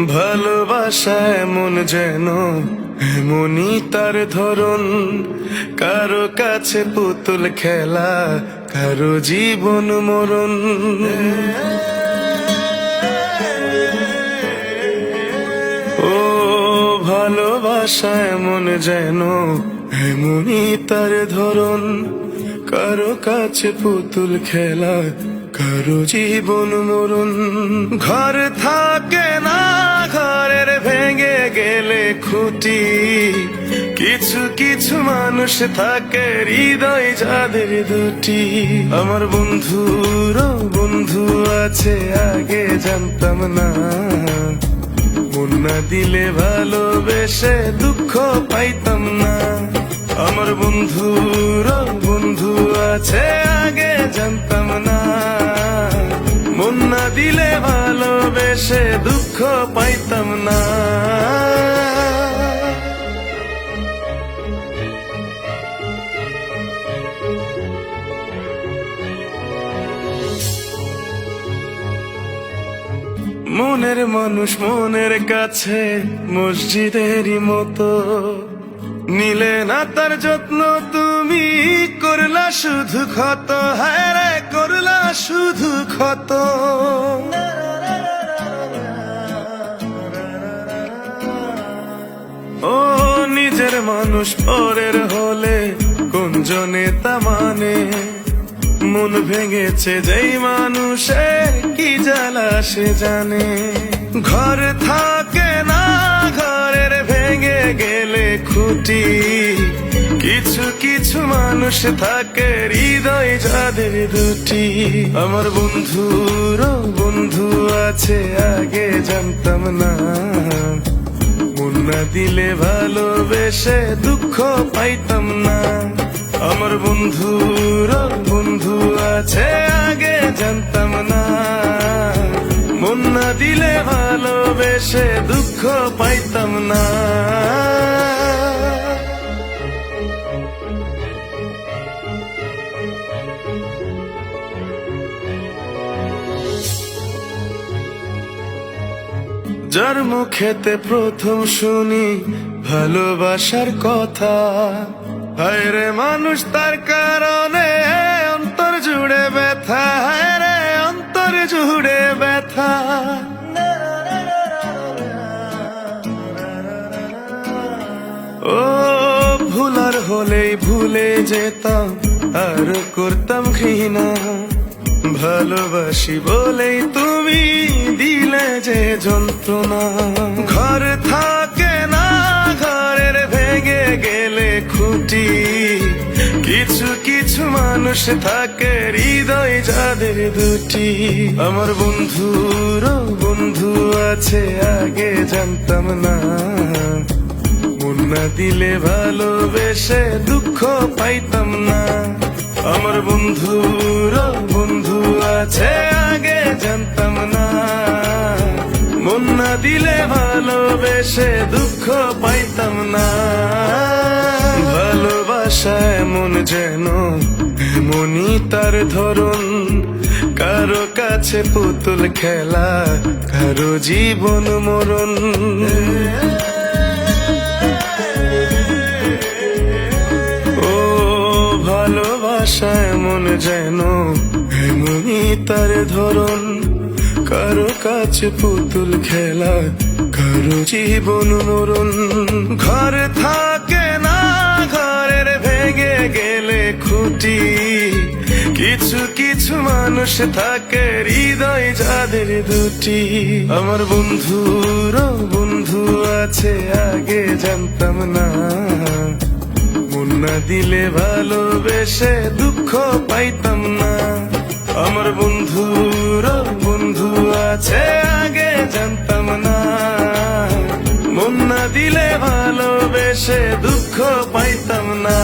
ভালোবাসা এমন যেন এমনই তার ধরন, কারো কাছে পুতুল খেলা, কারো জীবন মরণ। ও ভালোবাসা এমন যেন এমনই তার ধরন, কারো কাছে পুতুল খেলা, কারো জীবন মরণ। ঘর থাকে না, ঘরের ভেঙে গেলে খুঁটি, কিছু কিছু মানুষ থাকে হৃদয় যাদের দুটি। আমার বন্ধুর বন্ধু আছে আগে জানতাম না, মন না দিলে ভালোবেসে দুঃখ পাইতাম না। আমার বন্ধুর বন্ধু আছে আগে জানতাম না, মন না দিলে ভালোবেসে দুঃখ পাইতাম না। মনের মানুষ মনের কাছে মসজিদেরই মতো, নিলে না তার যত্ন তুমি করলা শুধু ক্ষত। হায় রে করলা শুধু ক্ষত। ও নিজের মানুষ পরের হলে কোন জনে তা মানে, মন ভেঙেছে যেই মানুষের কি জ্বালা সে জানে। ঘর থাকে না, ঘরের ভেঙে গেলে খুঁটি, কিছু কিছু মানুষ থাকে হৃদয় যাদের দুটি। আমার বন্ধুর বন্ধু আছে আগে জানতাম না, মন না দিলে ভালোবেসে দুঃখ পাইতাম না। আমার বন্ধুর বন্ধু আছে আগে জানতাম না, মন না দিলে ভালোবেসে দুঃখ পাইতাম না। যার মুখেতে প্রথম শুনি ভালোবাসার কথা, হায় রে মানুষ তার কারণে অন্তর জুড়ে ব্যথা। হায় রে অন্তর জুড়ে ব্যথা। ও ভুলার হলেই ভুলে যেতাম আর করতাম ঘৃণা, ভালোবাসি বলেই তুমি দিলে যে যন্ত্রণা। ঘর থাকে না, ঘরের ভেঙে গেলে খুঁটি, কিছু কিছু মানুষ থাকে হৃদয় যাদের দুটি। আমার বন্ধুর বন্ধু আছে আগে জানতাম না, মন না দিলে ভালোবেসে দুঃখ পাইতাম না। আমার বন্ধুর বন্ধু আছে আগে জানতাম না, মন না দিলে ভালোবেসে দুঃখ পাইতাম না। ভালোবাসা এমন যেন এমনই তার ধরন, কারো কাছে পুতুল খেলা, কারো জীবন মরণ। ভালোবাসা এমন যেন এমনই তার ধরন, কারো কাছে পুতুল খেলা, কারো জীবন মরণ। ঘর থাকে না, ঘরের ভেঙে গেলে খুঁটি, কিছু কিছু মানুষ থাকে হৃদয় যাদের দুটি। আমার বন্ধুর বন্ধু আছে আগে জানতাম না, মন না দিলে ভালোবেসে দুঃখ পাইতাম না। আমার বন্ধুর বন্ধু আছে আগে জানতাম না, মন না দিলে ভালোবেসে দুঃখ পাইতাম না।